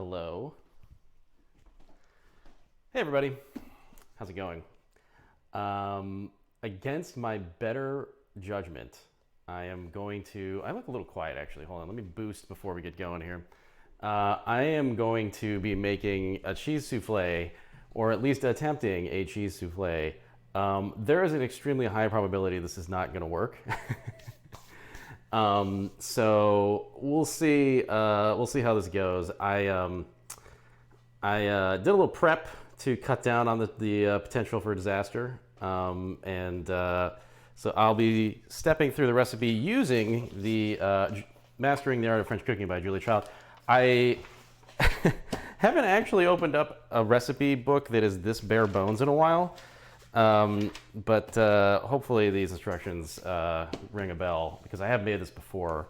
Hello. Hey, everybody. How's it going? Against my better judgment, I am going to. I look a little quiet, actually. Hold on. Let me boost before we get going here. I am going to be making a cheese souffle, or at least attempting a cheese souffle. There is an extremely high probability this is not going to work. So we'll see. We'll see how this goes. I did a little prep to cut down on the potential for disaster, so I'll be stepping through the recipe using the Mastering the Art of French Cooking by Julia Child. I haven't actually opened up a recipe book that is this bare bones in a while. But hopefully these instructions ring a bell, because I have made this before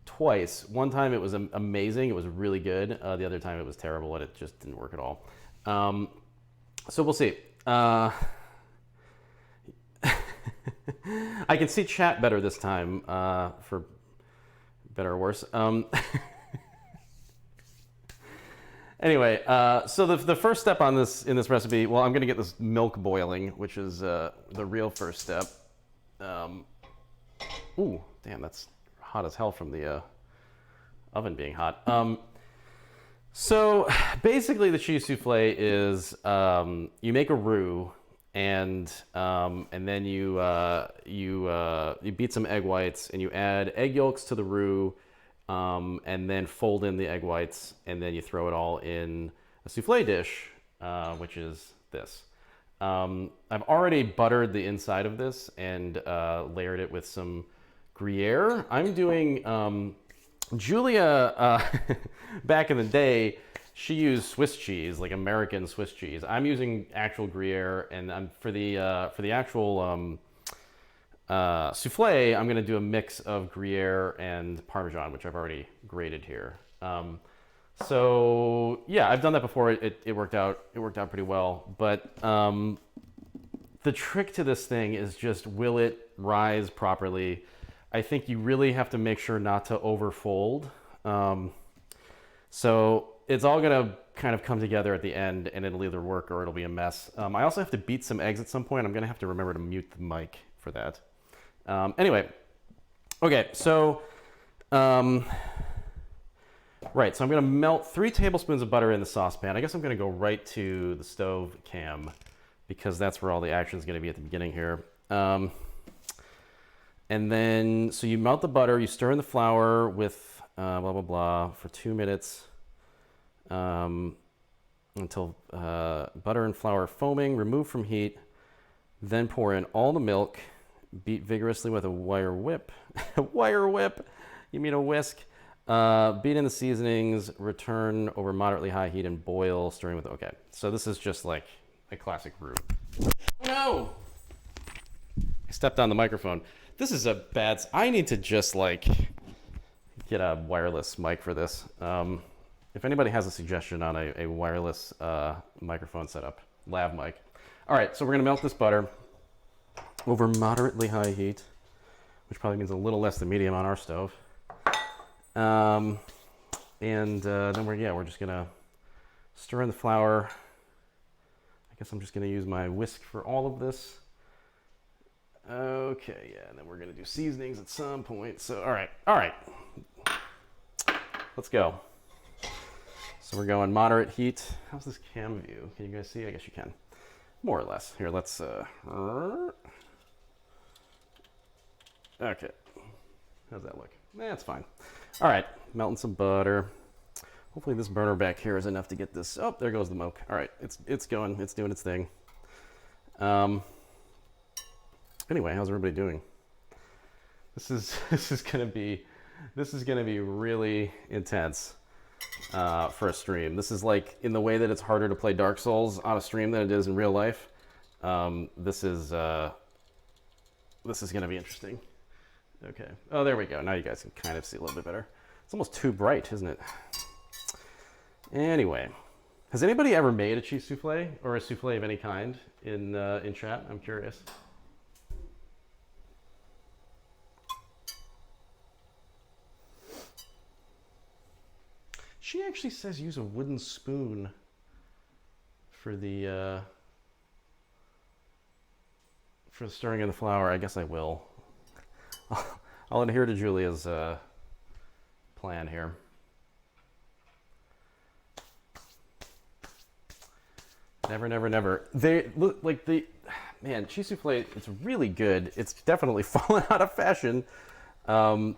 twice. One time it was amazing, it was really good. The other time it was terrible and it just didn't work at all. So we'll see. I can see chat better this time, for better or worse. Anyway, so the first step on this in this recipe, well, I'm going to get this milk boiling, which is the real first step. Ooh, damn, that's hot as hell from the oven being hot. So basically, the cheese souffle is you make a roux, and then you beat some egg whites, and you add egg yolks to the roux. And then fold in the egg whites, and then you throw it all in a souffle dish, which is this. I've already buttered the inside of this and layered it with some Gruyere. I'm doing Julia. Back in the day, she used Swiss cheese, like American Swiss cheese. I'm using actual Gruyere, and for the actual souffle, I'm going to do a mix of Gruyere and Parmesan, which I've already grated here. So yeah, I've done that before. It worked out. It worked out pretty well. But the trick to this thing is just, will it rise properly? I think you really have to make sure not to overfold. So it's all going to kind of come together at the end, and it'll either work or it'll be a mess. I also have to beat some eggs at some point. I'm going to have to remember to mute the mic for that. Anyway, okay, so, right, so I'm going to melt 3 tablespoons of butter in the saucepan. I guess I'm going to go right to the stove cam, because that's where all the action is going to be at the beginning here. And then, so you melt the butter, you stir in the flour with blah, blah, blah for 2 minutes until butter and flour are foaming, remove from heat, then pour in all the milk. Beat vigorously with a wire whip. Wire whip? You mean a whisk? Beat in the seasonings, return over moderately high heat, and boil, stirring with... Okay, so this is just like a classic roux. Oh no! I stepped on the microphone. This is a bad... I need to just like get a wireless mic for this. If anybody has a suggestion on a wireless microphone setup, lav mic. All right, so we're gonna melt this butter over moderately high heat, which probably means a little less than medium on our stove. Then we're just gonna stir in the flour. I guess I'm just gonna use my whisk for all of this. Okay, yeah, and then we're gonna do seasonings at some point. So, all right, let's go. So we're going moderate heat. How's this cam view? Can you guys see? I guess you can, more or less. Here, let's. Okay, how's that look? That's fine. All right, melting some butter. Hopefully this burner back here is enough to get this. Oh, there goes the milk. All right, it's going. It's doing its thing. Anyway, how's everybody doing? This is gonna be really intense for a stream. This is like, in the way that it's harder to play Dark Souls on a stream than it is in real life. This is gonna be interesting. Okay. Oh, there we go. Now you guys can kind of see a little bit better. It's almost too bright, isn't it? Anyway, has anybody ever made a cheese souffle or a souffle of any kind in chat? I'm curious. She actually says use a wooden spoon for the stirring in the flour. I guess I will. I'll adhere to Julia's plan here. Never, never, never. They look like man, cheese souffle, it's really good. It's definitely fallen out of fashion. But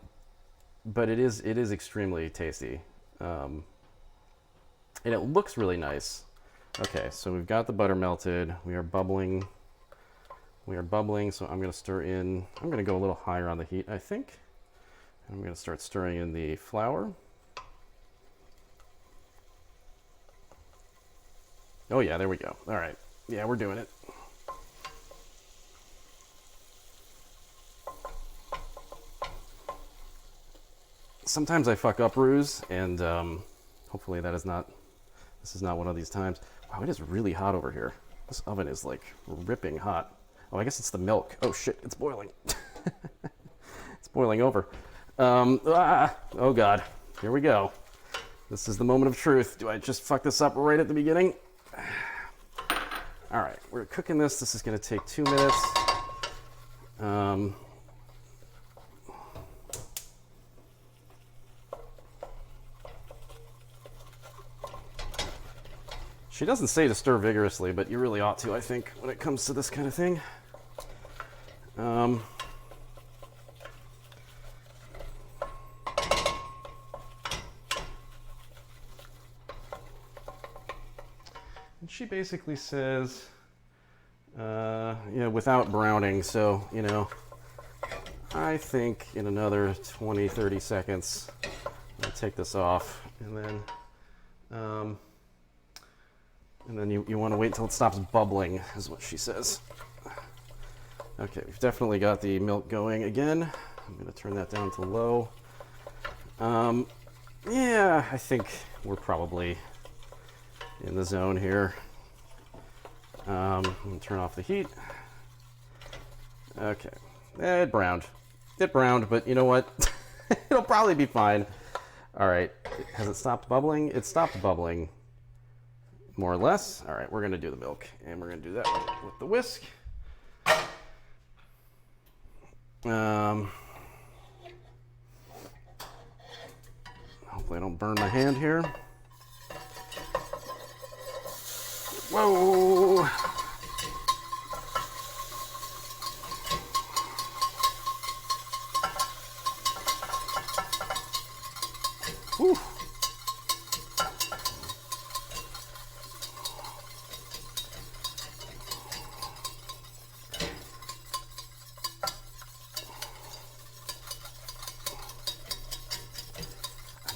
it is extremely tasty. And it looks really nice. Okay, so we've got the butter melted. We are bubbling. So I'm going to stir in. I'm going to go a little higher on the heat, I think. And I'm going to start stirring in the flour. Oh yeah, there we go. All right. Yeah, we're doing it. Sometimes I fuck up roux, and hopefully this is not one of these times. Wow, it is really hot over here. This oven is like ripping hot. Oh, I guess it's the milk. Oh shit, it's boiling. It's boiling over. Oh god, here we go. This is the moment of truth. Do I just fuck this up right at the beginning? All right, we're cooking this. This is going to take 2 minutes. She doesn't say to stir vigorously, but you really ought to, I think, when it comes to this kind of thing. And she basically says, without browning. So, I think in another 20, 30 seconds, I'll take this off. And then you want to wait until it stops bubbling, is what she says. Okay, we've definitely got the milk going again. I'm going to turn that down to low. Yeah, I think we're probably in the zone here. I'm going to turn off the heat. Okay, it browned. It browned, but you know what? It'll probably be fine. All right, has it stopped bubbling? It stopped bubbling, more or less. All right, we're going to do the milk, and we're going to do that with the whisk. Hopefully I don't burn my hand here. Whoa! Whew.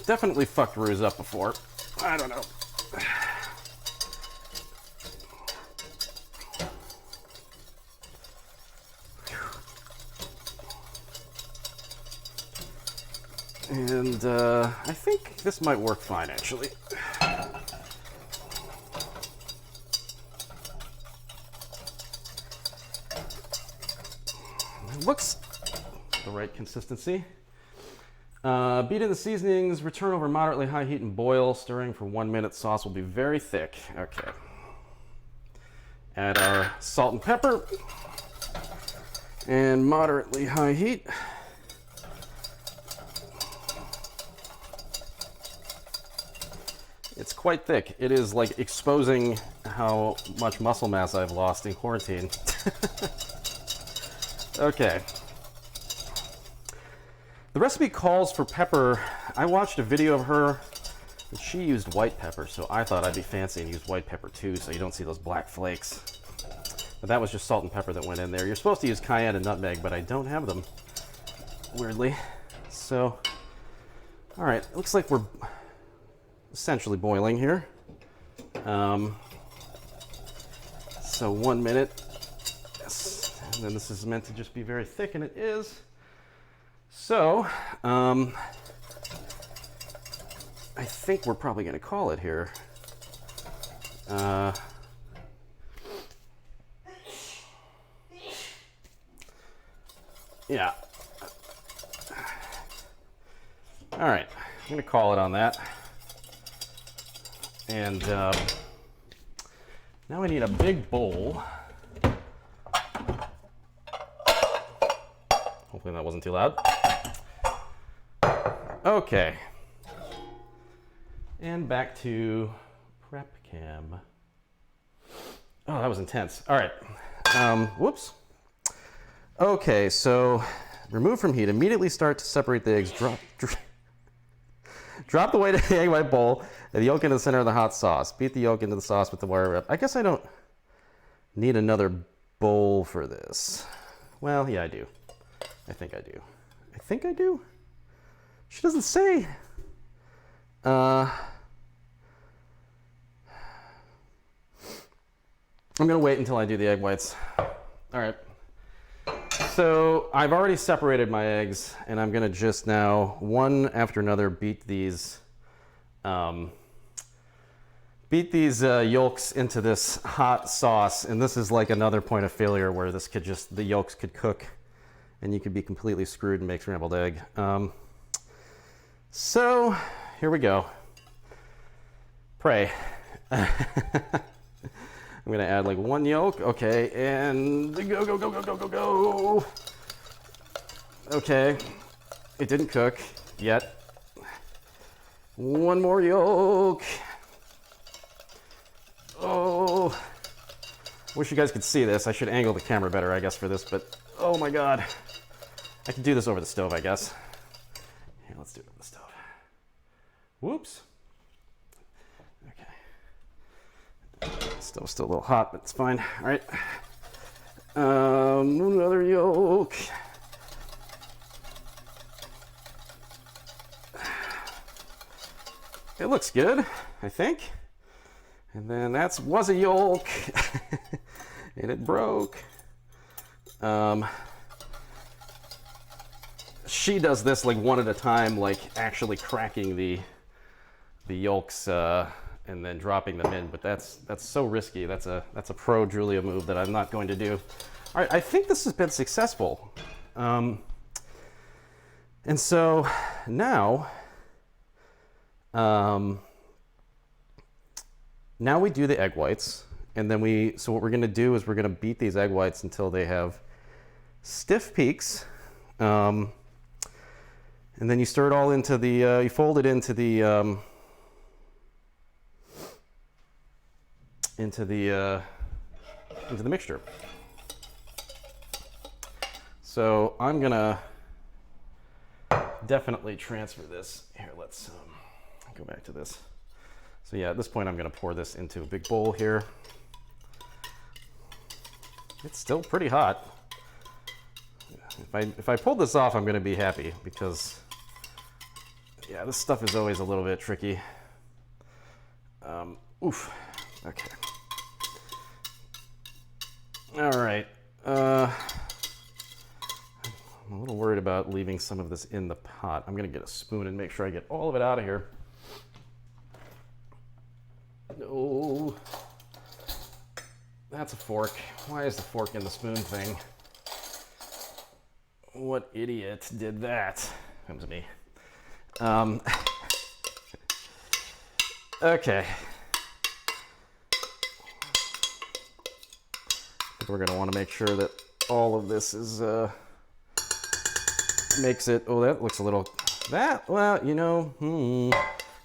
Definitely fucked roux up before. I don't know. And I think this might work fine, actually. It looks the right consistency. Beat in the seasonings, return over moderately high heat and boil, stirring for 1 minute. Sauce will be very thick. Okay. Add our salt and pepper. And moderately high heat. It's quite thick. It is like exposing how much muscle mass I've lost in quarantine. Okay. The recipe calls for pepper. I watched a video of her, and she used white pepper, so I thought I'd be fancy and use white pepper too, so you don't see those black flakes. But that was just salt and pepper that went in there. You're supposed to use cayenne and nutmeg, but I don't have them, weirdly. So, all right, it looks like we're essentially boiling here. So 1 minute, yes, and then this is meant to just be very thick, and it is. So, I think we're probably going to call it here. Yeah. All right, I'm going to call it on that. And now I need a big bowl. Hopefully that wasn't too loud. Okay. And back to prep cam. Oh, that was intense. All right. Whoops. Okay, so remove from heat. Immediately start to separate the eggs. Drop the white of the egg white bowl and the yolk into the center of the hot sauce. Beat the yolk into the sauce with the wire whip. I guess I don't need another bowl for this. Well, yeah, I do. I think I do. I think I do. She doesn't say. I'm gonna wait until I do the egg whites. All right. So I've already separated my eggs, and I'm gonna just now, one after another, beat these yolks into this hot sauce. And this is like another point of failure where this could just, the yolks could cook, and you could be completely screwed and make scrambled egg. So here we go. Pray. I'm gonna add like one yolk, okay, and go, go, go, go, go, go, go. Okay, it didn't cook yet. One more yolk. Oh, wish you guys could see this. I should angle the camera better, I guess, for this, but oh my God. I can do this over the stove, I guess. Here, let's do it over the stove. Whoops. Stove's still a little hot, but it's fine. All right. Another yolk. It looks good, I think. And then was a yolk, and it broke. She does this like one at a time, like actually cracking the yolks. And then dropping them in, but that's so risky. That's a pro Julia move that I'm not going to do. All right, I think this has been successful. And so now, now we do the egg whites, and then so what we're gonna do is we're gonna beat these egg whites until they have stiff peaks. And then you stir it all into you fold it into the mixture. So I'm gonna definitely transfer this. Here, let's go back to this. So yeah, at this point I'm gonna pour this into a big bowl here. It's still pretty hot. If I pull this off, I'm gonna be happy because yeah, this stuff is always a little bit tricky. Oof. Okay. All right. I'm a little worried about leaving some of this in the pot. I'm gonna get a spoon and make sure I get all of it out of here. No. That's a fork. Why is the fork in the spoon thing? What idiot did that? Comes to me. Okay. We're going to want to make sure that all of this is makes it. Oh, that looks a little. Well, you know,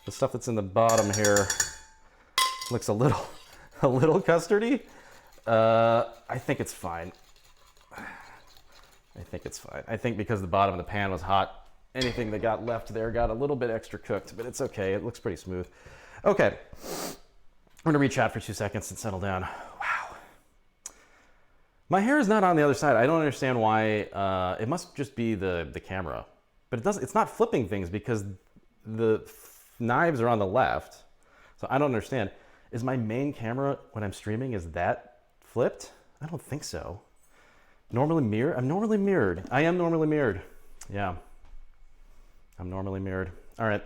the stuff that's in the bottom here looks a little custardy. I think it's fine. I think it's fine. I think because the bottom of the pan was hot, anything that got left there got a little bit extra cooked, but it's okay. It looks pretty smooth. Okay, I'm gonna reach out for 2 seconds and settle down. Wow. My hair is not on the other side. I don't understand why. It must just be the camera, but it's not flipping things because the knives are on the left. So I don't understand. Is my main camera when I'm streaming, is that flipped? I don't think so. Normally mirrored? I'm normally mirrored. I am normally mirrored. Yeah. I'm normally mirrored. All right.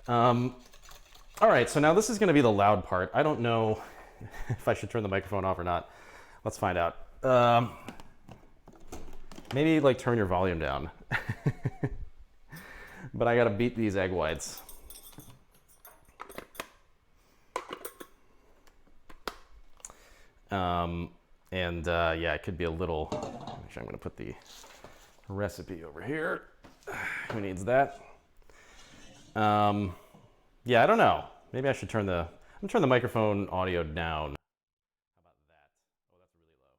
All right, so now this is gonna be the loud part. I don't know if I should turn the microphone off or not. Let's find out. Maybe like turn your volume down. But I gotta beat these egg whites. Yeah, it could be a little. Actually, I'm going to put the recipe over here. Who needs that? Yeah, I don't know. Maybe I should turn the. I'm gonna turn the microphone audio down. How about that? Oh, that's really low.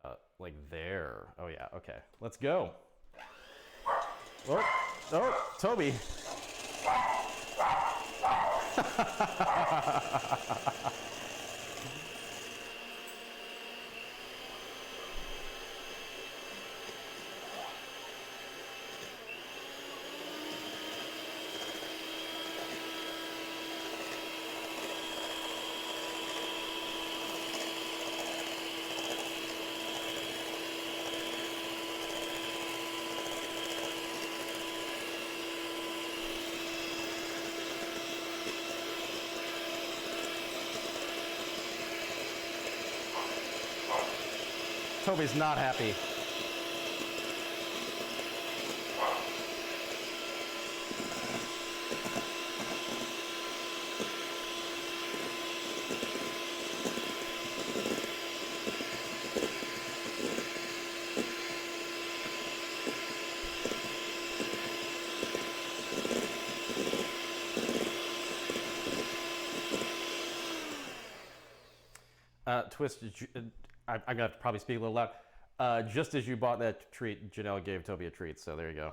How about like there? Oh yeah. Okay. Let's go. Oh, Toby. Toby's not happy. Twist, I'm going to have to probably speak a little loud. Just as you bought that treat, Janelle gave Toby a treat, so there you go.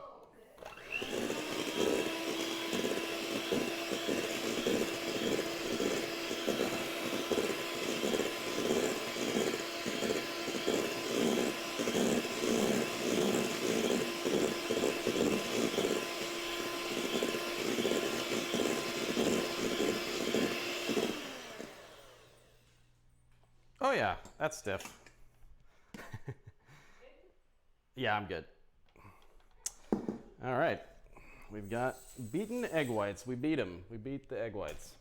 Oh yeah, that's stiff. Yeah, I'm good. All right, we've got beaten egg whites. We beat them. We beat the egg whites.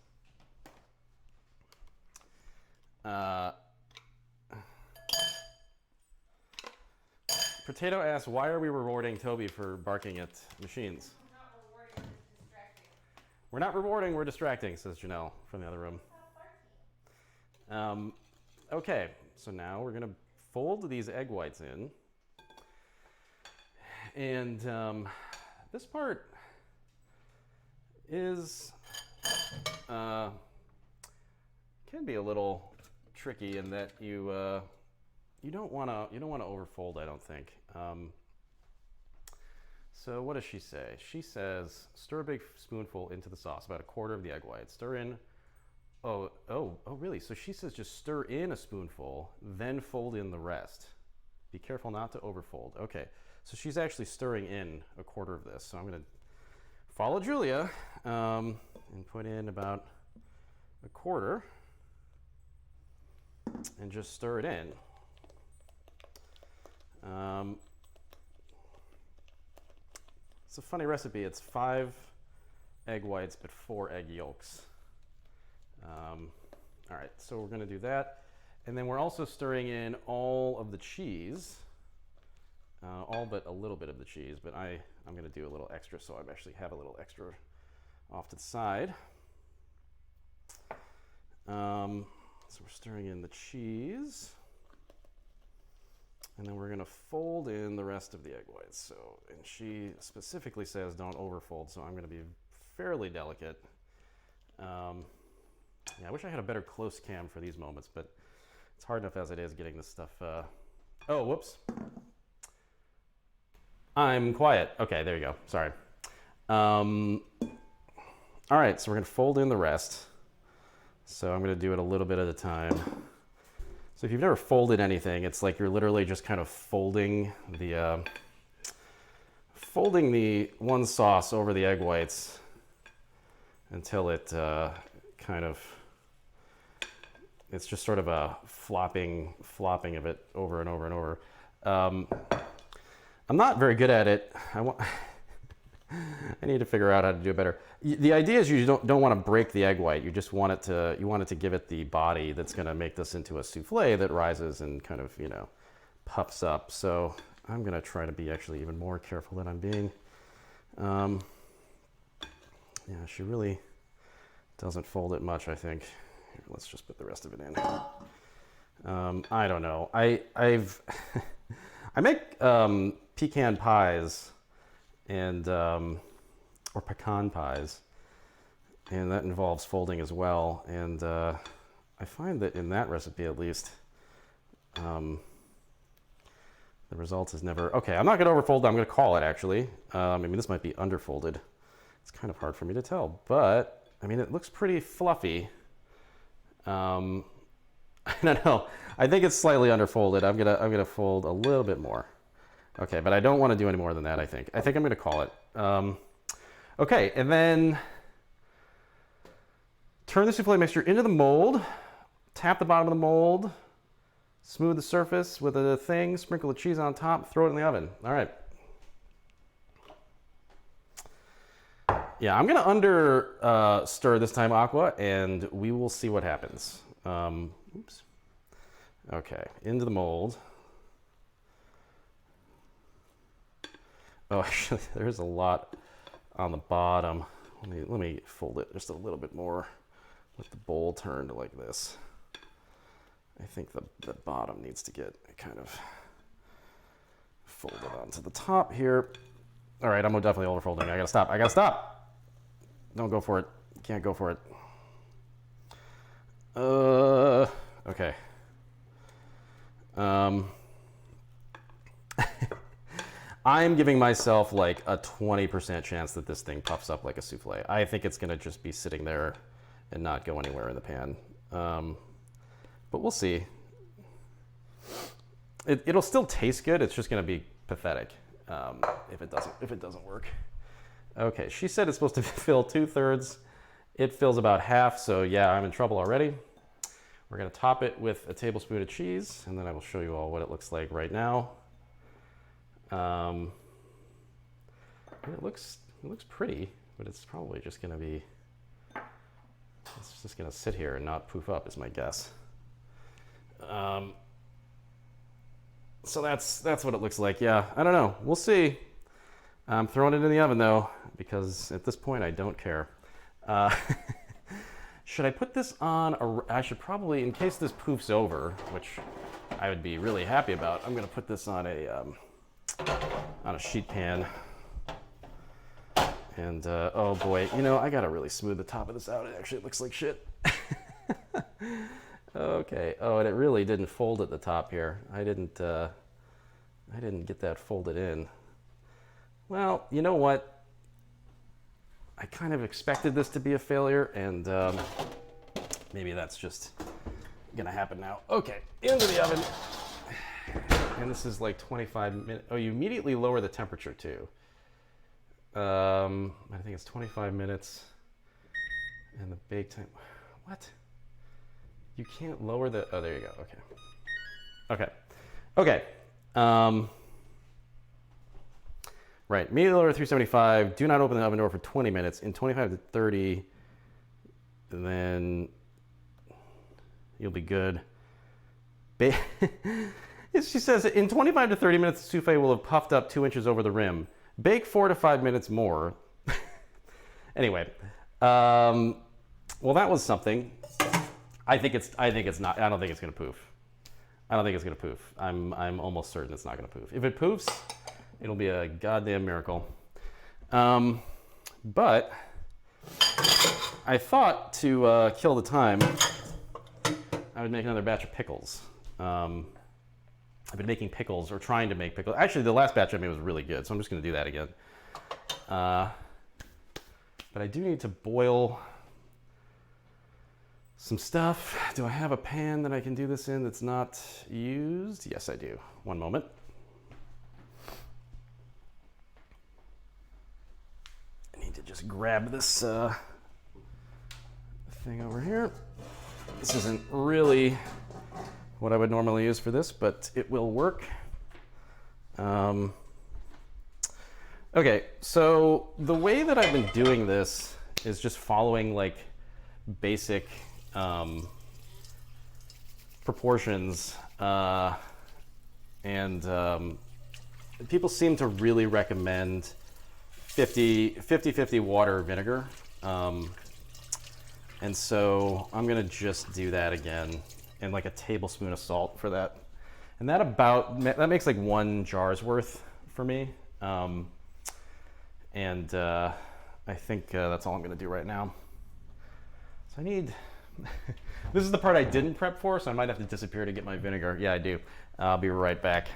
Potato asks, why are we rewarding Toby for barking at machines? We're not rewarding, we're just distracting. We're not rewarding, we're distracting, says Janelle from the other room. Okay, so now we're going to fold these egg whites in. And this part is can be a little tricky in that you don't want to overfold, I don't think. So what does she say? She says stir a big spoonful into the sauce, about a quarter of the egg white. Stir in. Oh, really? So she says just stir in a spoonful, then fold in the rest. Be careful not to overfold. Okay, so she's actually stirring in a quarter of this. So I'm going to follow Julia and put in about a quarter and just stir it in. It's a funny recipe. It's 5 egg whites but 4 egg yolks. All right, so we're going to do that. And then we're also stirring in all of the cheese, all but a little bit of the cheese, but I'm going to do a little extra, so I actually have a little extra off to the side. So we're stirring in the cheese. And then we're going to fold in the rest of the egg whites. So, and she specifically says don't overfold, so I'm going to be fairly delicate. Yeah, I wish I had a better close cam for these moments, but it's hard enough as it is getting this stuff. Oh, whoops. I'm quiet. Okay, there you go. Sorry. All right, so we're going to fold in the rest. So I'm going to do it a little bit at a time. So if you've never folded anything, it's like you're literally just kind of folding the one sauce over the egg whites until it it's just sort of a flopping of it over and over and over. I'm not very good at it. I need to figure out how to do it better. The idea is you don't want to break the egg white. You just want it to give it the body that's going to make this into a souffle that rises and kind of, puffs up. So I'm going to try to be actually even more careful than I'm being. Yeah, she really doesn't fold it much, I think. Here, let's just put the rest of it in. I don't know. I've I make pecan pies and or pecan pies, and that involves folding as well. And I find that in that recipe, at least, the result is never okay. I'm not going to overfold. I'm going to call it actually. I mean, this might be underfolded. It's kind of hard for me to tell, but I mean, it looks pretty fluffy. I don't know. I think it's slightly underfolded. I'm gonna fold a little bit more. Okay, but I don't want to do any more than that. I think I'm gonna call it. Okay, and then turn the souffle mixture into the mold. Tap the bottom of the mold. Smooth the surface with a thing. Sprinkle the cheese on top. Throw it in the oven. All right. Yeah, I'm gonna under stir this time, Aqua, and we will see what happens. Oops. Okay, into the mold. Oh, actually, there's a lot on the bottom. Let me fold it just a little bit more with the bowl turned like this. I think the bottom needs to get kind of folded onto the top here. All right, I'm definitely overfolding. I gotta stop. Don't go for it. Can't go for it. Okay. I'm giving myself like a 20% chance that this thing puffs up like a souffle. I think it's gonna just be sitting there and not go anywhere in the pan. But we'll see. It'll still taste good. It's just gonna be pathetic if it doesn't work. Okay, she said it's supposed to fill 2/3. It fills about half, so yeah, I'm in trouble already. We're gonna top it with a tablespoon of cheese, and then I will show you all what it looks like right now. It looks pretty, but it's probably just gonna be, it's just gonna sit here and not poof up is my guess. So that's what it looks like. Yeah, I don't know. We'll see. I'm throwing it in the oven though, because at this point I don't care. Should I put this on I should probably, in case this poofs over, which I would be really happy about, I'm gonna put this on a sheet pan. And oh boy, you know, I gotta really smooth the top of this out. It actually looks like shit. Okay. Oh, and it really didn't fold at the top here. I didn't get that folded in. Well, you know what? I kind of expected this to be a failure, and maybe that's just gonna happen now. Okay, into the oven. And this is like 25 minutes. Oh, you immediately lower the temperature too. I think it's 25 minutes. And the bake time. What? You can't lower the. Oh, there you go. Okay. Okay. Right. Immediately lower to 375. Do not open the oven door for 20 minutes. In 25 to 30, and then you'll be good. She says in 25 to 30 minutes, the souffle will have puffed up 2 inches over the rim. Bake 4 to 5 minutes more. Anyway, well, that was something. I think it's not. I don't think it's gonna poof. I don't think it's gonna poof. I'm almost certain it's not gonna poof. If it poofs, it'll be a goddamn miracle. But I thought to kill the time, I would make another batch of pickles. I've been making pickles, or trying to make pickles. Actually, the last batch I made was really good, so I'm just going to do that again. But I do need to boil some stuff. Do I have a pan that I can do this in that's not used? Yes, I do. One moment. I need to just grab this thing over here. This isn't really what I would normally use for this, but it will work. Okay, so the way that I've been doing this is just following like basic proportions, and people seem to really recommend 50-50 water vinegar. And so I'm gonna just do that again, and like a tablespoon of salt for that. And that makes like 1 jar's worth for me. I think that's all I'm gonna do right now. So I need, this is the part I didn't prep for, so I might have to disappear to get my vinegar. Yeah, I do. I'll be right back.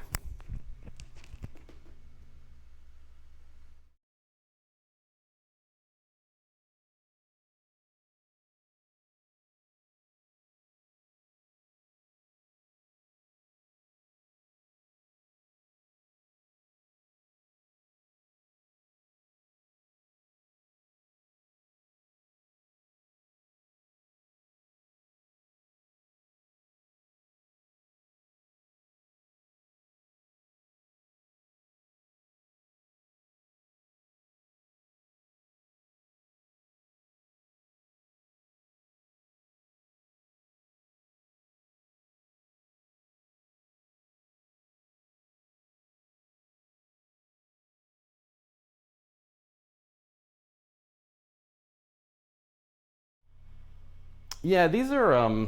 Yeah, these are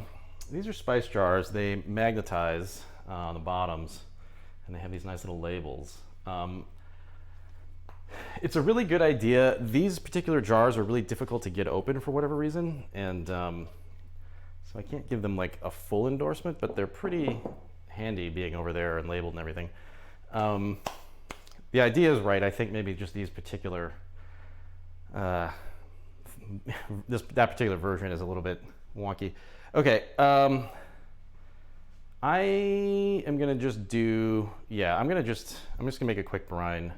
spice jars. They magnetize on the bottoms, and they have these nice little labels. It's a really good idea. These particular jars are really difficult to get open for whatever reason, and so I can't give them like a full endorsement, but they're pretty handy being over there and labeled and everything. The idea is right. I think maybe just these particular that particular version is a little bit wonky. Okay, I am gonna just do, yeah, I'm just gonna make a quick brine.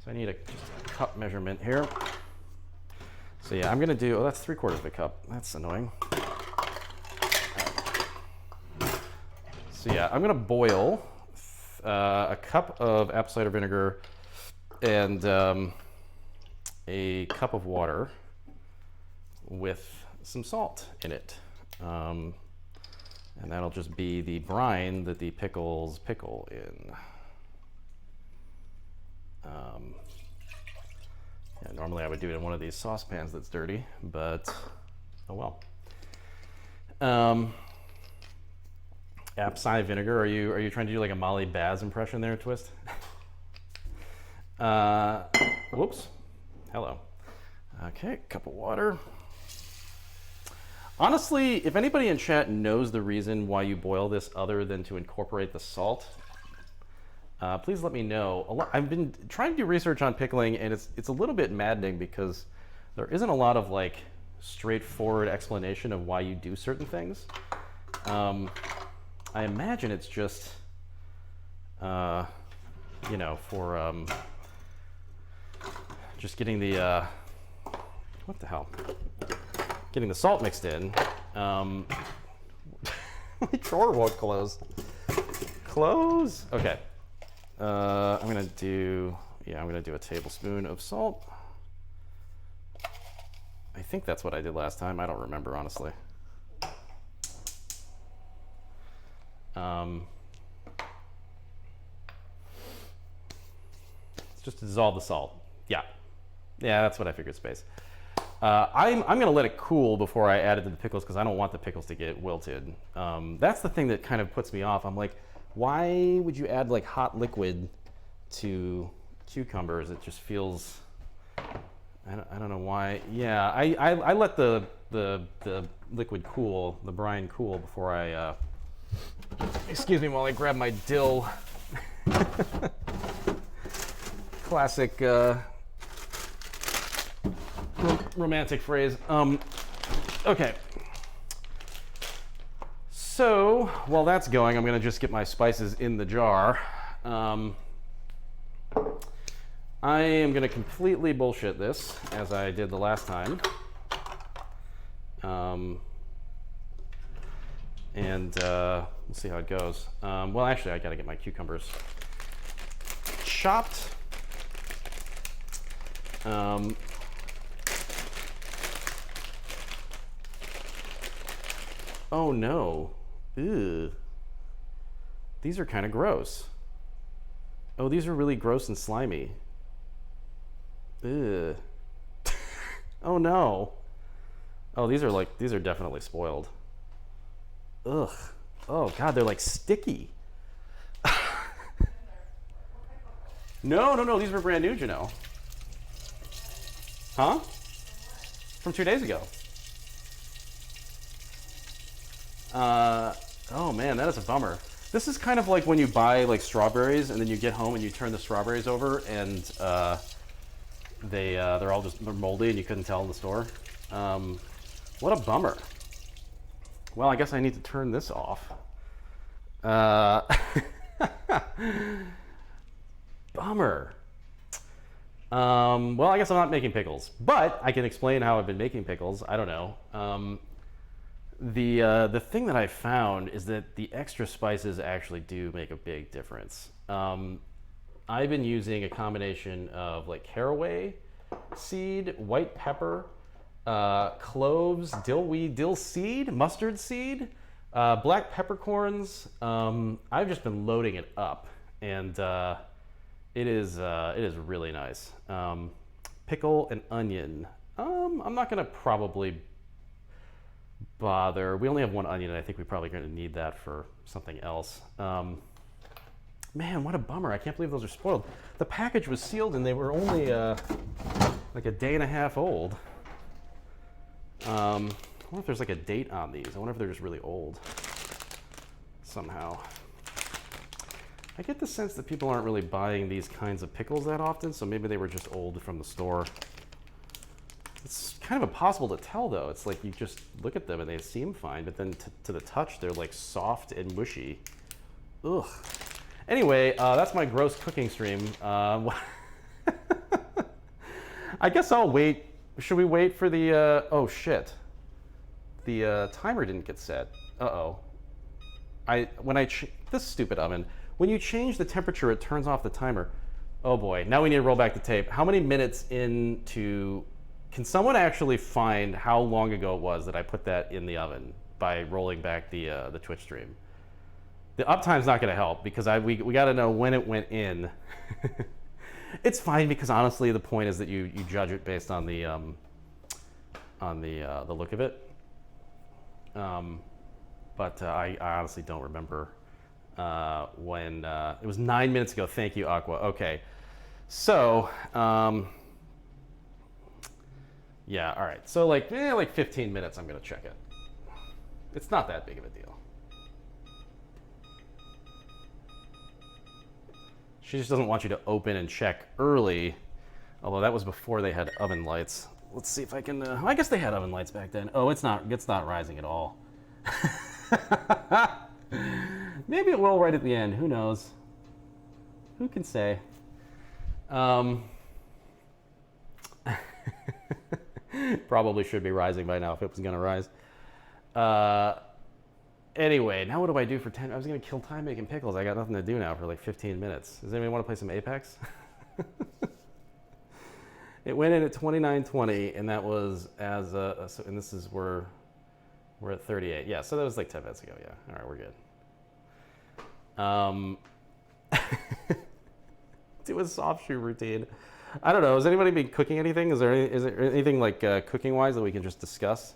So I need just a cup measurement here. So yeah, I'm gonna do, oh, that's 3/4 of a cup. That's annoying. So yeah, I'm gonna boil a cup of apple cider vinegar and a cup of water with some salt in it. And that'll just be the brine that the pickles pickle in. Yeah, normally I would do it in one of these saucepans that's dirty, but oh well. Apple cider vinegar. Are you trying to do like a Molly Baz impression there, Twist? Whoops. Hello. Okay, cup of water. Honestly, if anybody in chat knows the reason why you boil this other than to incorporate the salt, please let me know. I've been trying to do research on pickling, and it's a little bit maddening because there isn't a lot of like straightforward explanation of why you do certain things. I imagine it's just, you know, for just getting the what the hell? Getting the salt mixed in. My drawer won't close. Close? Okay. I'm gonna do a tablespoon of salt. I think that's what I did last time. I don't remember, honestly. It's just to dissolve the salt. Yeah, that's what I figured, Space. I'm gonna let it cool before I add it to the pickles because I don't want the pickles to get wilted. That's the thing that kind of puts me off. I'm like, why would you add like hot liquid to cucumbers? It just feels, I don't know why. Yeah, I let the liquid cool, the brine cool before I, excuse me while I grab my dill. Classic romantic phrase. Okay. So while that's going, I'm gonna just get my spices in the jar. I am gonna completely bullshit this as I did the last time. We'll see how it goes. Well, actually, I gotta get my cucumbers chopped. Oh no. Ew. These are kind of gross. Oh, these are really gross and slimy. Ew. Oh no. Oh, these are definitely spoiled. Ugh. Oh God, they're like sticky. No, no, no. These were brand new, Janelle. Huh? From 2 days ago. Oh man, that is a bummer. This is kind of like when you buy like strawberries and then you get home and you turn the strawberries over and they're all just they're moldy and you couldn't tell in the store. What a bummer. Well, I guess I need to turn this off. Bummer. Well, I guess I'm not making pickles, but I can explain how I've been making pickles. I don't know. The thing that I found is that the extra spices actually do make a big difference. I've been using a combination of like caraway seed, white pepper, cloves, dill seed, mustard seed, black peppercorns. I've just been loading it up, and it is really nice. Pickle and onion. I'm not gonna probably bother. We only have one onion, and I think we're probably going to need that for something else. Man, what a bummer. I can't believe those are spoiled. The package was sealed, and they were only like a day and a half old. I wonder if there's like a date on these. I wonder if they're just really old somehow. I get the sense that people aren't really buying these kinds of pickles that often, so maybe they were just old from the store. It's kind of impossible to tell, though. It's like you just look at them and they seem fine, but then to the touch, they're like soft and mushy. Ugh. Anyway, that's my gross cooking stream. I guess I'll wait. Should we wait for the, oh shit. The timer didn't get set. Uh-oh. This stupid oven. When you change the temperature, it turns off the timer. Oh boy, now we need to roll back the tape. How many minutes into... Can someone actually find how long ago it was that I put that in the oven by rolling back the Twitch stream? The uptime's not going to help because we got to know when it went in. It's fine because honestly, the point is that you judge it based on the look of it. But I honestly don't remember when it was 9 minutes ago. Thank you, Aqua. Okay, so. Yeah, all right. So like 15 minutes, I'm gonna check it. It's not that big of a deal. She just doesn't want you to open and check early, although that was before they had oven lights. Let's see if I can, I guess they had oven lights back then. Oh, it's not rising at all. Maybe it will right at the end, who knows? Who can say? Probably should be rising by now if it was going to rise. Anyway, now what do I do for 10? I was going to kill time making pickles. I got nothing to do now for like 15 minutes. Does anybody want to play some Apex? It went in at 29:20, and that was as and this is we're at 38. Yeah, so that was like 10 minutes ago. Yeah, all right, we're good. Do a soft shoe routine. I don't know. Has anybody been cooking anything? Is there anything like cooking wise that we can just discuss?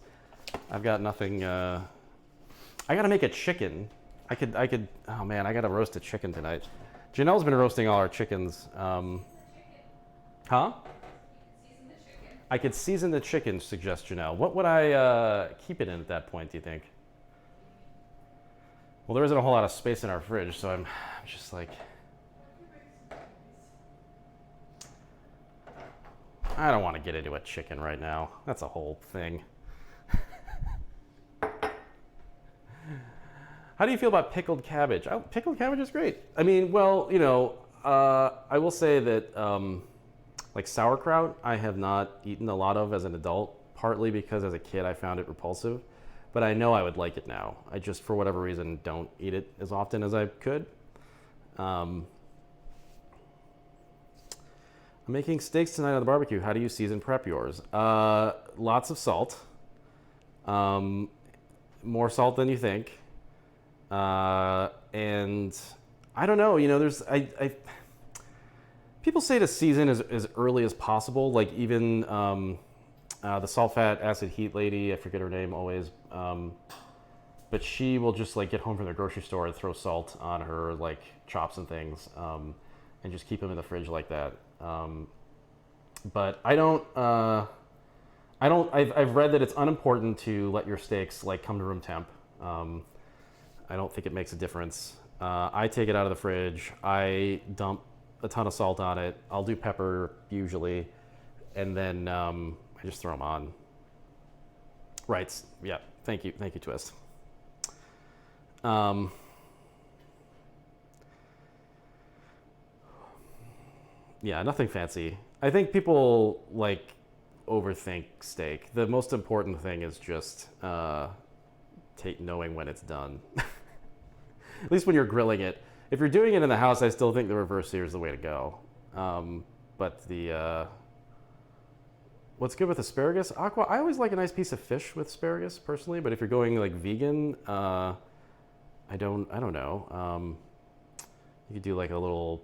I've got nothing. I got to make a chicken. I could. Oh man, I got to roast a chicken tonight. Janelle's been roasting all our chickens. Huh? Season the chicken. I could season the chicken, suggests Janelle. What would I keep it in at that point, do you think? Well, there isn't a whole lot of space in our fridge, so I'm just like... I don't want to get into a chicken right now. That's a whole thing. How do you feel about pickled cabbage? Oh, pickled cabbage is great. I mean, well, you know, I will say that like sauerkraut, I have not eaten a lot of as an adult, partly because as a kid I found it repulsive, but I know I would like it now. I just, for whatever reason, don't eat it as often as I could. I'm making steaks tonight on the barbecue. How do you season prep yours? Lots of salt. More salt than you think. And I don't know, you know, there's, people say to season as early as possible, like even the salt, fat, acid, heat lady. I forget her name always. But she will just like get home from the grocery store and throw salt on her like chops and things, and just keep them in the fridge like that. But I don't. I've read that it's unimportant to let your steaks like come to room temp. I don't think it makes a difference. I take it out of the fridge. I dump a ton of salt on it. I'll do pepper usually, and then I just throw them on. Right. Yeah. Thank you, Twist. Yeah, nothing fancy. I think people like overthink steak. The most important thing is just knowing when it's done. At least when you're grilling it. If you're doing it in the house, I still think the reverse sear is the way to go. But the what's good with asparagus? Aqua. I always like a nice piece of fish with asparagus personally. But if you're going like vegan, I don't know. You could do like a little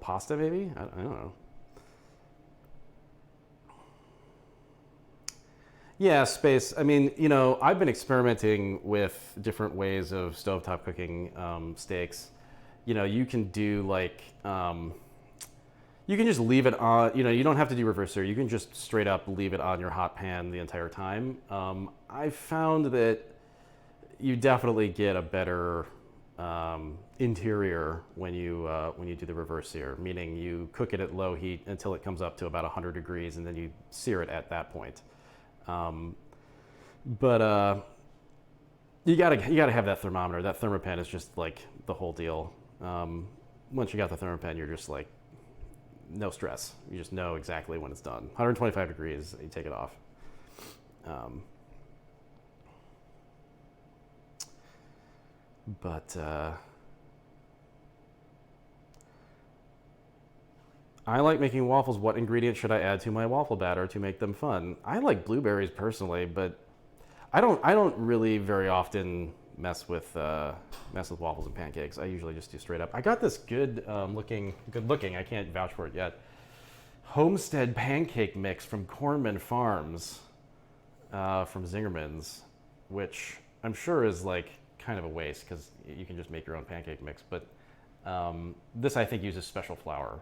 pasta maybe. I don't know. Yeah, space. I mean, I've been experimenting with different ways of stovetop cooking steaks. You can do like, you can just leave it on, you don't have to do reverse sear. You can just straight up leave it on your hot pan the entire time. I found that you definitely get a better interior when you do the reverse sear, meaning you cook it at low heat until it comes up to about 100 degrees and then you sear it at that point. But you gotta have that thermometer. That Thermapen is just like the whole deal. Once you got the Thermapen, you're just like no stress. You just know exactly when it's done. 125 degrees, you take it off. But I like making waffles. What ingredients should I add to my waffle batter to make them fun? I like blueberries personally, but I don't really very often mess with waffles and pancakes. I usually just do straight up. I got this good looking. I can't vouch for it yet. Homestead pancake mix from Cornman Farms, from Zingerman's, which I'm sure is like kind of a waste because you can just make your own pancake mix. But this I think uses special flour.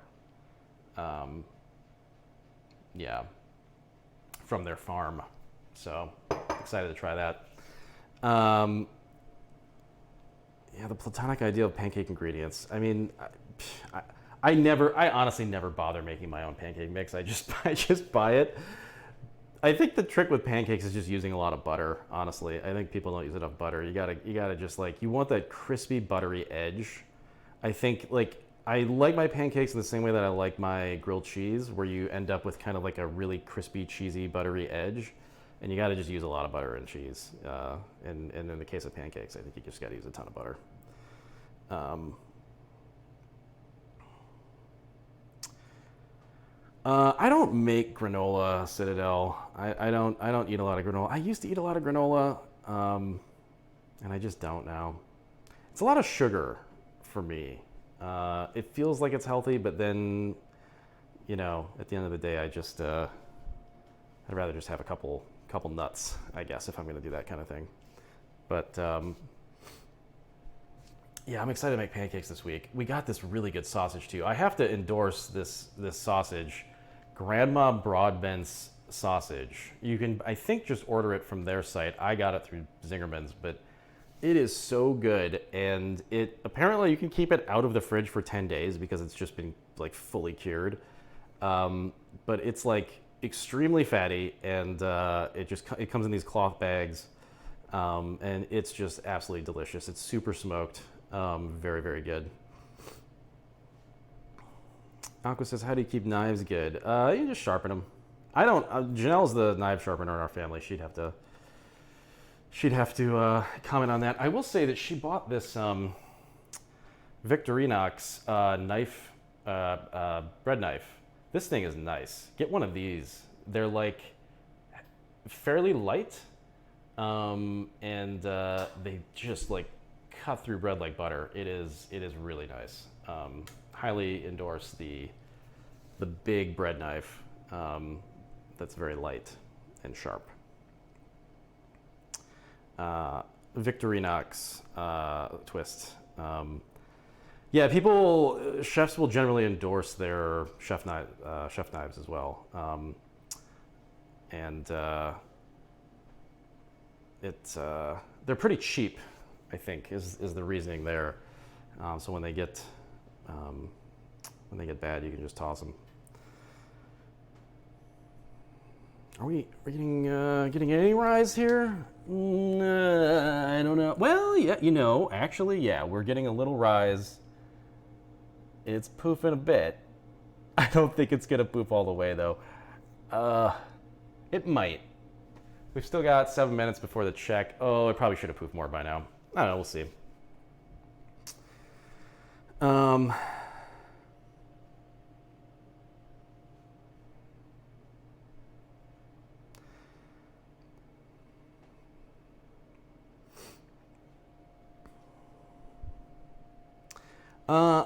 Yeah, from their farm. So excited to try that. Yeah, the platonic idea of pancake ingredients. I mean, I honestly never bother making my own pancake mix. I just buy it. I think the trick with pancakes is just using a lot of butter. Honestly, I think people don't use enough butter. You gotta just like, you want that crispy buttery edge. I think like, I like my pancakes in the same way that I like my grilled cheese, where you end up with kind of like a really crispy, cheesy, buttery edge. And you got to just use a lot of butter and cheese. And in the case of pancakes, I think you just got to use a ton of butter. I don't make granola, Citadel. I don't eat a lot of granola. I used to eat a lot of granola, and I just don't now. It's a lot of sugar for me. It feels like it's healthy, but then, at the end of the day, I'd rather just have a couple nuts, I guess, if I'm going to do that kind of thing. But yeah, I'm excited to make pancakes this week. We got this really good sausage too. I have to endorse this sausage, Grandma Broadbent's sausage. You can, I think, just order it from their site. I got it through Zingerman's, but it is so good, and it apparently you can keep it out of the fridge for 10 days because it's just been like fully cured. But it's like extremely fatty, and it comes in these cloth bags, and it's just absolutely delicious. It's super smoked, very, very good. Aqua says, how do you keep knives good? You just sharpen them. I don't. Janelle's the knife sharpener in our family. She'd have to comment on that. I will say that she bought this Victorinox knife, bread knife. This thing is nice. Get one of these. They're like fairly light, and they just like cut through bread like butter. It is really nice. Highly endorse the big bread knife. That's very light. and sharp. Victorinox twist. Yeah, chefs will generally endorse their chef knives as well, and they're pretty cheap, I think, is the reasoning there. So when they get bad, you can just toss them. Are we getting any rise here? I don't know. Well, yeah, actually, yeah, we're getting a little rise. It's poofing a bit. I don't think it's gonna poof all the way though. It might. We've still got 7 minutes before the check. Oh, it probably should have poofed more by now. I don't know. We'll see.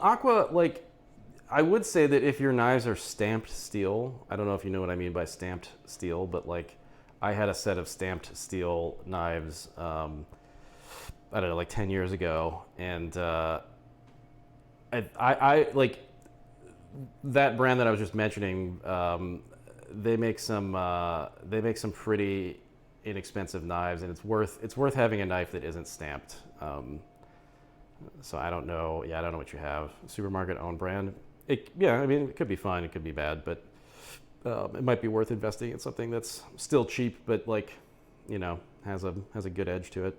Aqua, like, I would say that if your knives are stamped steel, I don't know if you know what I mean by stamped steel, but like, I had a set of stamped steel knives, I don't know, like 10 years ago, and I like that brand that I was just mentioning. They make some pretty inexpensive knives, and it's worth having a knife that isn't stamped. So I don't know. Yeah, I don't know what you have. Supermarket own brand. I mean, it could be fine. It could be bad, but it might be worth investing in something that's still cheap, but like, has a good edge to it.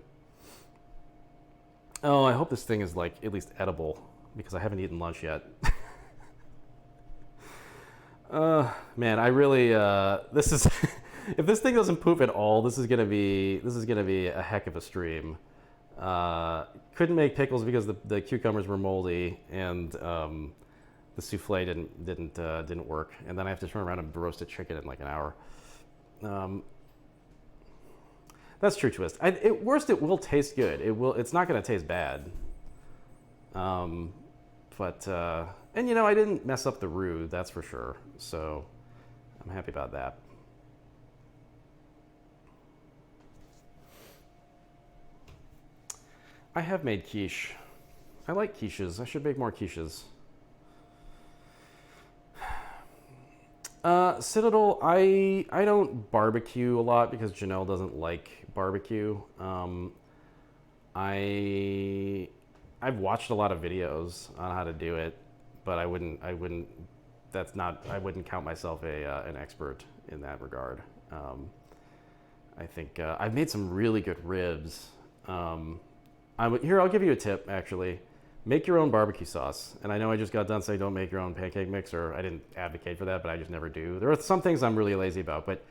Oh, I hope this thing is like at least edible because I haven't eaten lunch yet. Man, I really this is if this thing doesn't poof at all, this is gonna be a heck of a stream. Couldn't make pickles because the cucumbers were moldy and the souffle didn't work, and then I have to turn around and roast a chicken in like an hour. That's true, Twist. At worst, it will taste good. It's not going to taste bad. But I didn't mess up the roux, that's for sure. So I'm happy about that. I have made quiche. I like quiches. I should make more quiches. Citadel, I don't barbecue a lot because Janelle doesn't like barbecue. I've watched a lot of videos on how to do it, but I wouldn't count myself an expert in that regard. I think I've made some really good ribs. Here, I'll give you a tip, actually. Make your own barbecue sauce. And I know I just got done saying don't make your own pancake mix, or I didn't advocate for that, but I just never do. There are some things I'm really lazy about, but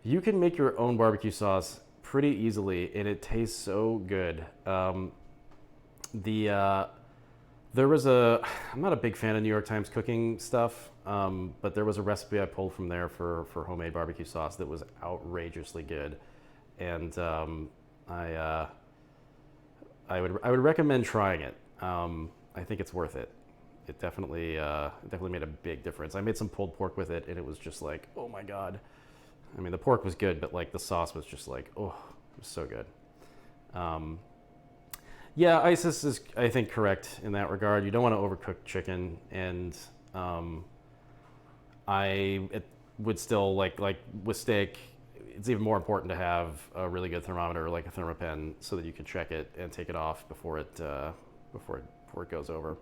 you can make your own barbecue sauce pretty easily, and it tastes so good. I'm not a big fan of New York Times cooking stuff, but there was a recipe I pulled from there for homemade barbecue sauce that was outrageously good. And I would recommend trying it. I think it's worth it. It definitely made a big difference. I made some pulled pork with it, and it was just like, oh my god. I mean, the pork was good, but like the sauce was just like, oh, it was so good. Yeah, Isis is, I think, correct in that regard. You don't want to overcook chicken, and it would still like with steak. It's even more important to have a really good thermometer, like a Thermapen, so that you can check it and take it off before it goes over.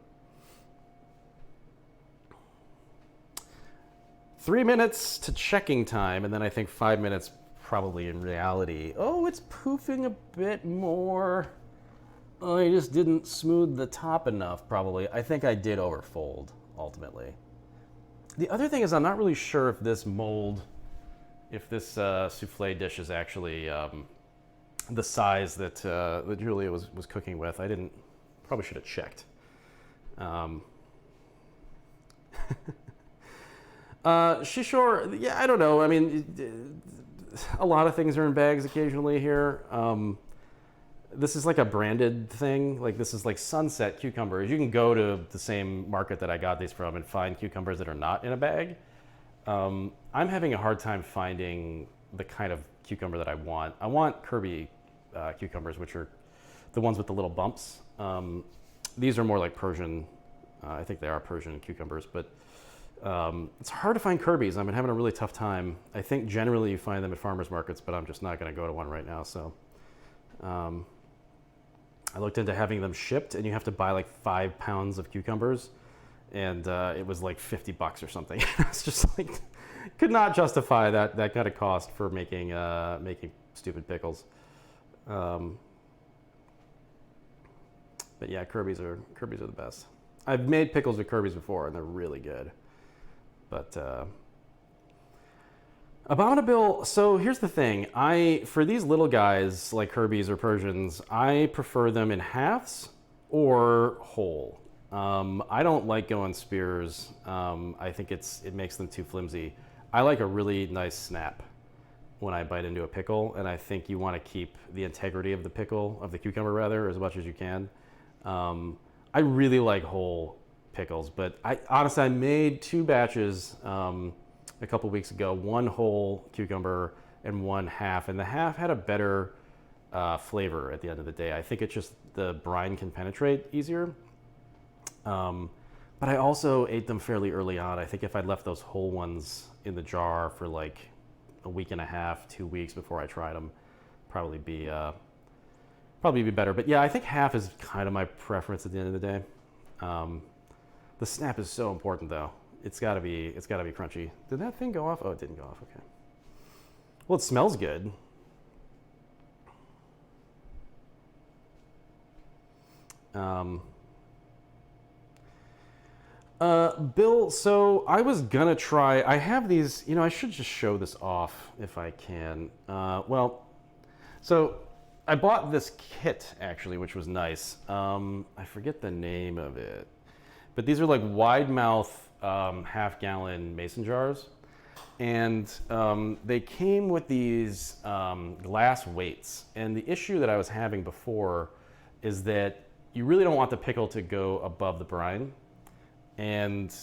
3 minutes to checking time, and then I think 5 minutes probably in reality. Oh, it's poofing a bit more. Oh, I just didn't smooth the top enough, probably. I think I did overfold, ultimately. The other thing is I'm not really sure if this souffle dish is actually the size that Julia was cooking with. Probably should have checked. Shishore, yeah, I don't know. I mean, a lot of things are in bags occasionally here. This is like a branded thing. Like, this is like Sunset cucumbers. You can go to the same market that I got these from and find cucumbers that are not in a bag. I'm having a hard time finding the kind of cucumber that I want. I want Kirby cucumbers, which are the ones with the little bumps. These are more like Persian. I think they are Persian cucumbers, but it's hard to find Kirby's. I've been having a really tough time. I think generally you find them at farmers markets, but I'm just not going to go to one right now. So I looked into having them shipped, and you have to buy like 5 pounds of cucumbers, and it was like $50 or something. It's just like could not justify that kind of cost for making stupid pickles. But yeah, Kirby's are the best. I've made pickles with Kirby's before, and they're really good. But Abominable. So here's the thing. For these little guys like Kirby's or Persians, I prefer them in halves or whole. I don't like going spears. I think it makes them too flimsy. I like a really nice snap when I bite into a pickle, and I think you want to keep the integrity of the pickle, of the cucumber rather, as much as you can. I really like whole pickles, but honestly I made 2 batches a couple weeks ago, 1 whole cucumber and 1 half, and the half had a better flavor at the end of the day. I think it's just the brine can penetrate easier. But I also ate them fairly early on. I think if I'd left those whole ones in the jar for like a week and a half, 2 weeks before I tried them, probably be better. But yeah, I think half is kind of my preference at the end of the day. The snap is so important though. It's gotta be crunchy. Did that thing go off? Oh, it didn't go off, okay. Well, it smells good. Bill, so I was gonna try, I have these, I should just show this off if I can. So I bought this kit actually, which was nice. I forget the name of it, but these are like wide mouth half-gallon mason jars, and they came with these glass weights. And the issue that I was having before is that you really don't want the pickle to go above the brine, and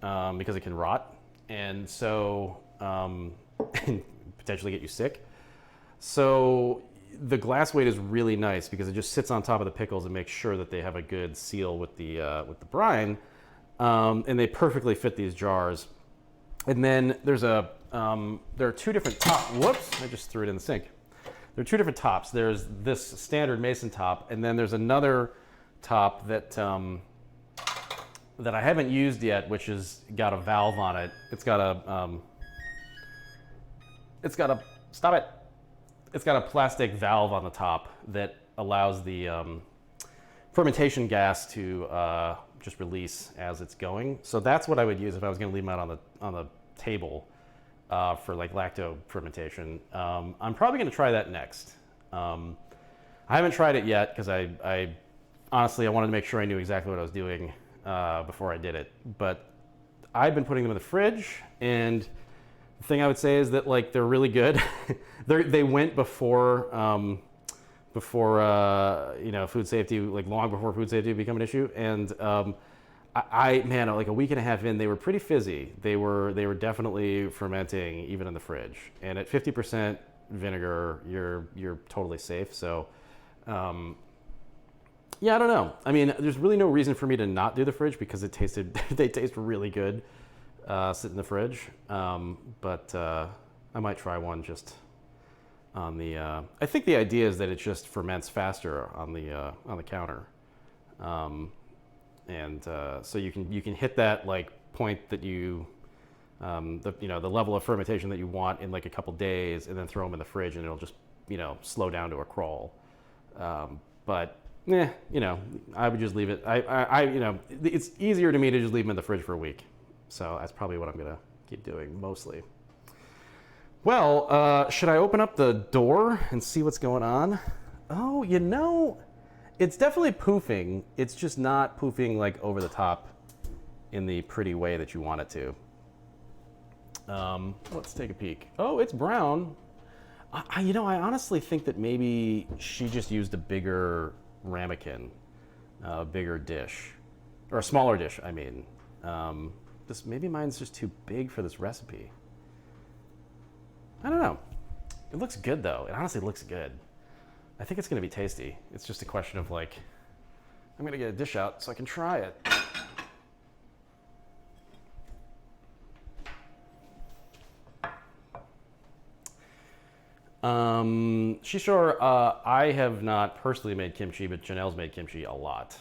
because it can rot, and so and potentially get you sick. So the glass weight is really nice because it just sits on top of the pickles and makes sure that they have a good seal with the brine, and they perfectly fit these jars. And then there are 2 different tops. Whoops! I just threw it in the sink. There are 2 different tops. There's this standard mason top, and then there's another top that I haven't used yet, which has got a valve on it. It's got a plastic valve on the top that allows the fermentation gas to just release as it's going. So that's what I would use if I was going to leave them out on the table for like lacto fermentation. I'm probably going to try that next. I haven't tried it yet because I honestly wanted to make sure I knew exactly what I was doing before I did it. But I've been putting them in the fridge, and the thing I would say is that like they're really good. They went before food safety, like long before food safety became an issue. And man, like a week and a half in, they were pretty fizzy. They were definitely fermenting even in the fridge. And at 50% vinegar, you're totally safe. So yeah, I don't know. I mean, there's really no reason for me to not do the fridge because they taste really good sit in the fridge. But I might try one just on the. I think the idea is that it just ferments faster on the counter, and so you can hit that like point that you. The level of fermentation that you want in like a couple days, and then throw them in the fridge, and it'll just slow down to a crawl. But I would just leave it. It's easier to me to just leave them in the fridge for a week. So that's probably what I'm gonna keep doing mostly. Well, should I open up the door and see what's going on? Oh, it's definitely poofing. It's just not poofing like over the top in the pretty way that you want it to. Let's take a peek. Oh, it's brown. I honestly think that maybe she just used a bigger ramekin, a bigger dish, or a smaller dish, I mean. Maybe mine's just too big for this recipe. I don't know. It looks good though. It honestly looks good. I think it's gonna be tasty. It's just a question of like, I'm gonna get a dish out so I can try it. Shishore, I have not personally made kimchi, but Janelle's made kimchi a lot,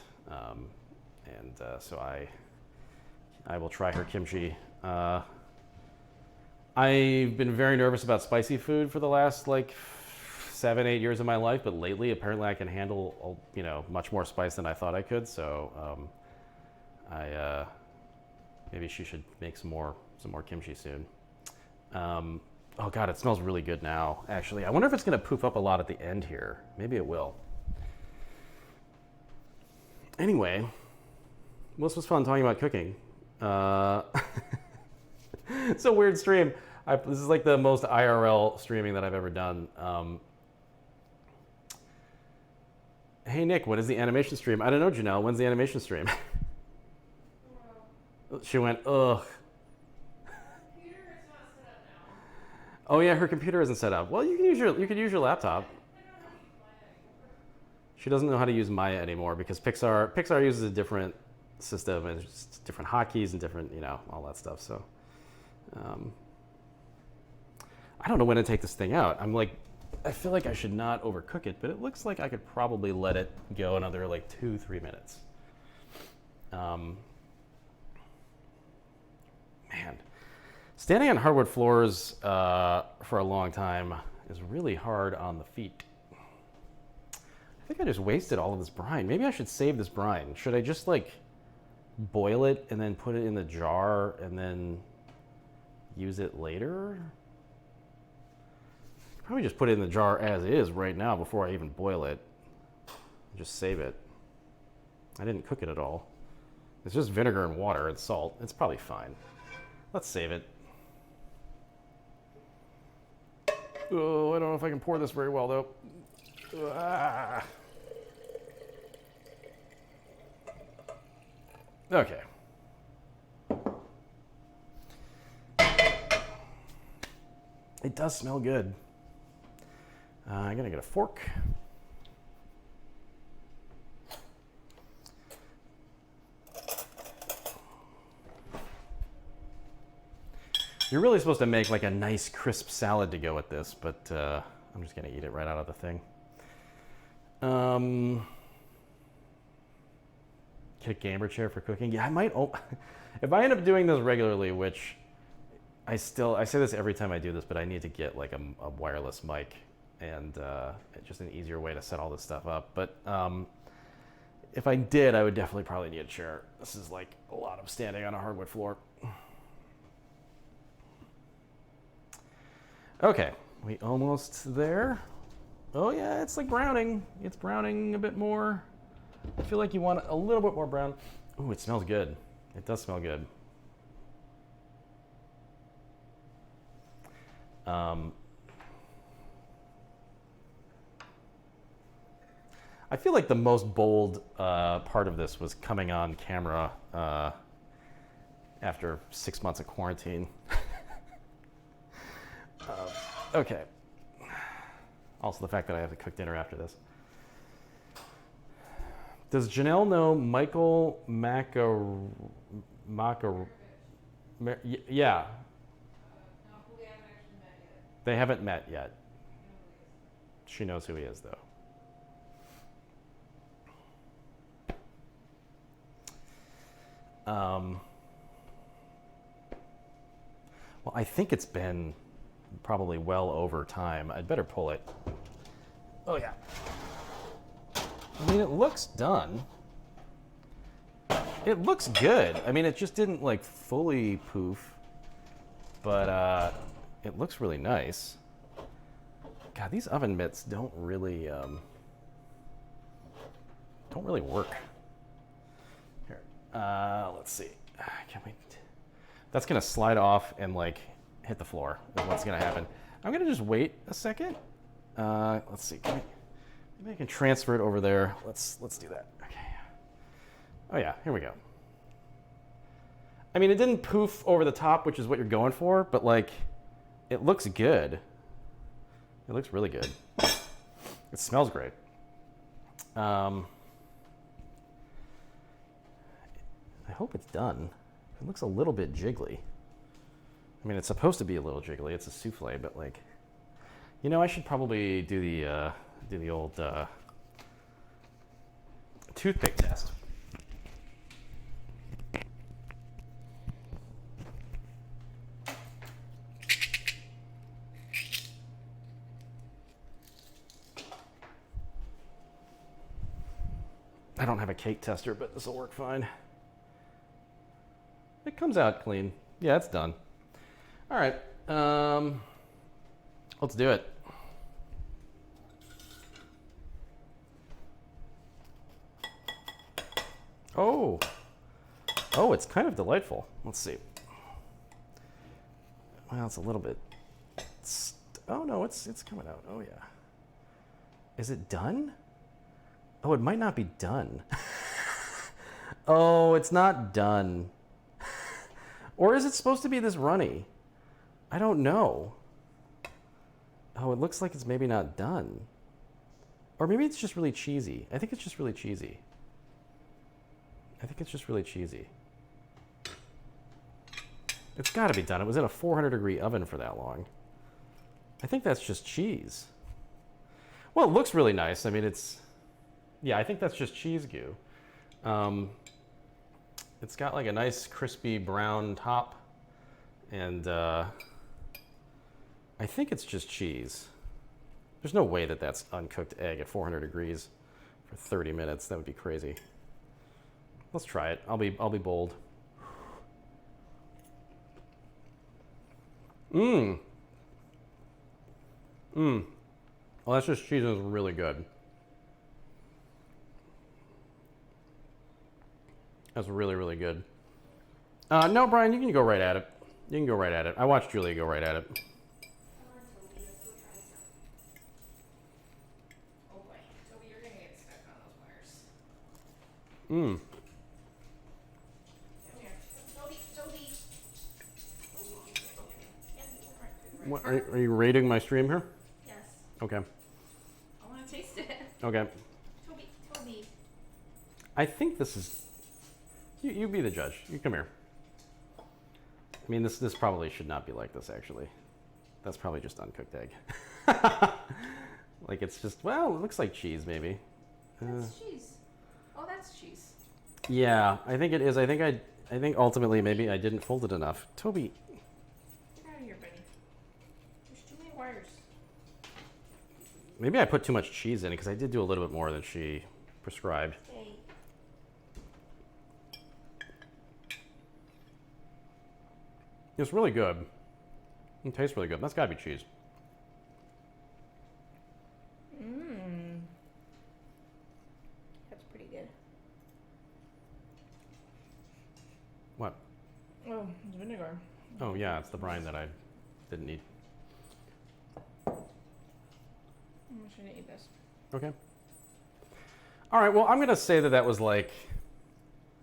so I will try her kimchi. I've been very nervous about spicy food for the last like 7-8 years of my life, but lately apparently I can handle much more spice than I thought I could. So maybe she should make some more kimchi soon. Oh god, it smells really good now. Actually, I wonder if it's gonna poof up a lot at the end here. Maybe it will. Anyway, this was fun talking about cooking. It's a weird stream. This is like the most IRL streaming that I've ever done. Hey Nick, when is the animation stream? I don't know, Janelle. When's the animation stream? She went, ugh. Computer is not set up now. Oh yeah, her computer isn't set up. Well, you could use your laptop. I don't know how to use Maya anymore. She doesn't know how to use Maya anymore because Pixar uses a different system and just different hotkeys and different all that stuff. So I don't know when to take this thing out. I feel like I should not overcook it, but it looks like I could probably let it go another like 2-3 minutes. Man, standing on hardwood floors for a long time is really hard on the feet. I think I just wasted all of this brine. Maybe I should save this brine. Should I just like boil it and then put it in the jar and then use it later? Probably just put it in the jar as is right now before I even boil it. Just save it. I didn't cook it at all. It's just vinegar and water and salt. It's probably fine. Let's save it. Oh, I don't know if I can pour this very well though. Ah. Okay. It does smell good. I'm gonna get a fork. You're really supposed to make like a nice crisp salad to go with this, but I'm just gonna eat it right out of the thing. Get a gamer chair for cooking. Yeah, I might. If I end up doing this regularly, which I say this every time I do this, but I need to get like a wireless mic and just an easier way to set all this stuff up. But if I did, I would definitely probably need a chair. This is like a lot of standing on a hardwood floor. Okay, we almost there. Oh yeah, it's like browning. It's browning a bit more. I feel like you want a little bit more brown. Ooh, it smells good. It does smell good. I feel like the most bold part of this was coming on camera after 6 months of quarantine. Okay. Also the fact that I have to cook dinner after this. Does Janelle know Michael yeah. No, we haven't actually met yet. They haven't met yet. No, we She knows who he is, though. Well, I think it's been probably well over time. I'd better pull it. Oh, yeah. I mean, it looks done. It looks good. I mean, it just didn't like fully poof, but it looks really nice. God, these oven mitts don't really work. Here, let's see. Can we? That's gonna slide off and like hit the floor. Is what's gonna happen. I'm gonna just wait a second. Let's see. Maybe I can transfer it over there. Let's do that. Okay. Oh yeah, here we go. I mean, it didn't poof over the top, which is what you're going for, but like, it looks good. It looks really good. It smells great. I hope it's done. It looks a little bit jiggly. I mean, it's supposed to be a little jiggly. It's a souffle, but like, you know, I should probably do the old toothpick test. I don't have a cake tester, but this will work fine. It comes out clean. Yeah, it's done. All right, let's do it. Oh, it's kind of delightful. Let's see. Well, it's a little bit. Oh no, it's coming out. Oh yeah. Is it done? Oh, it might not be done. Oh, it's not done. Or is it supposed to be this runny? I don't know. Oh, it looks like it's maybe not done. Or maybe it's just really cheesy. I think it's just really cheesy. It's got to be done. It was in a 400-degree oven for that long. I think that's just cheese. Well, it looks really nice. I mean, it's... Yeah, I think that's just cheese goo. It's got like a nice crispy brown top, and I think it's just cheese. There's no way that that's uncooked egg at 400 degrees for 30 minutes. That would be crazy. Let's try it. I'll be bold. Well, that's just cheese and it's really good. That's really, really good. No, Brian, you can go right at it. You can go right at it. I watched Julia go right at it. Come on, Toby, let's go try some. Oh boy, Toby, you're gonna get stuck on those wires. Come here. Toby. What, are you rating my stream here? Yes. Okay. I wanna taste it. Okay. Toby. I think this is... You be the judge. You come here. I mean, this probably should not be like this, actually. That's probably just uncooked egg. Like, it's just... Well, it looks like cheese, maybe. That's cheese. Oh, that's cheese. Yeah, I think it is. I think ultimately maybe I didn't fold it enough. Toby... Get out of here, buddy. There's too many wires. Maybe I put too much cheese in it because I did do a little bit more than she prescribed. Hey. It's really good. It tastes really good. That's gotta be cheese. That's pretty good. What? Oh, it's vinegar. Oh yeah, it's the brine that I didn't need. I shouldn't eat this. Okay. All right, well, I'm gonna say that was like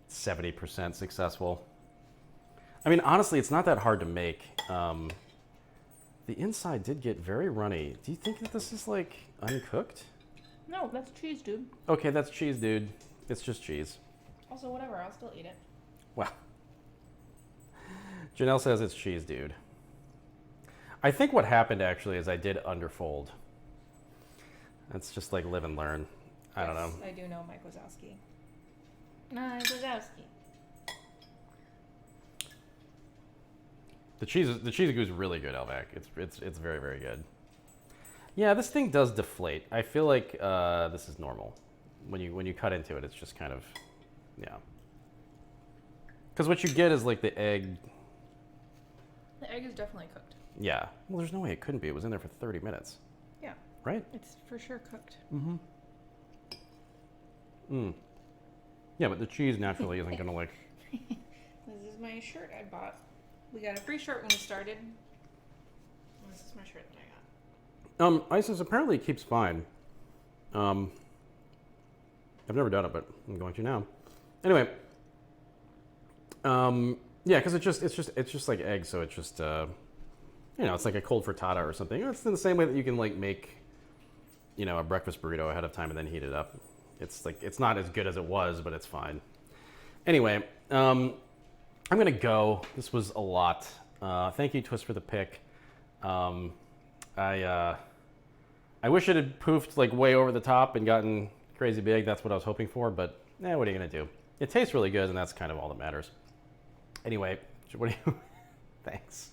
70% successful. I mean, honestly, it's not that hard to make. The inside did get very runny. Do you think that this is like uncooked? No, that's cheese, dude. Okay, that's cheese, dude. It's just cheese. Also, whatever. I'll still eat it. Wow. Janelle says it's cheese, dude. I think what happened actually is I did underfold. It's just like live and learn. I don't know. I do know Mike Wazowski. Mike Wazowski. The cheese goo is really good, Elvac. It's very, very good. Yeah, this thing does deflate. I feel like this is normal. When you cut into it, it's just kind of, yeah. Because what you get is like the egg. The egg is definitely cooked. Yeah. Well, there's no way it couldn't be. It was in there for 30 minutes. Yeah. Right? It's for sure cooked. Yeah, but the cheese naturally isn't gonna like. This is my shirt I bought. We got a free shirt when we started. This is my shirt that I got. Isis apparently keeps fine. I've never done it, but I'm going to now. Anyway. Yeah, because it's just like eggs, so it just you know, it's like a cold frittata or something. It's in the same way that you can like make, you know, a breakfast burrito ahead of time and then heat it up. It's like, it's not as good as it was, but it's fine. Anyway, I'm gonna go. This was a lot. Thank you, Twist, for the pick. I wish it had poofed like way over the top and gotten crazy big. That's what I was hoping for, but what are you gonna do? It tastes really good, and that's kind of all that matters. Anyway, what do you? Thanks.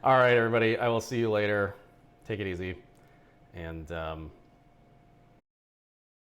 All right, everybody. I will see you later. Take it easy, and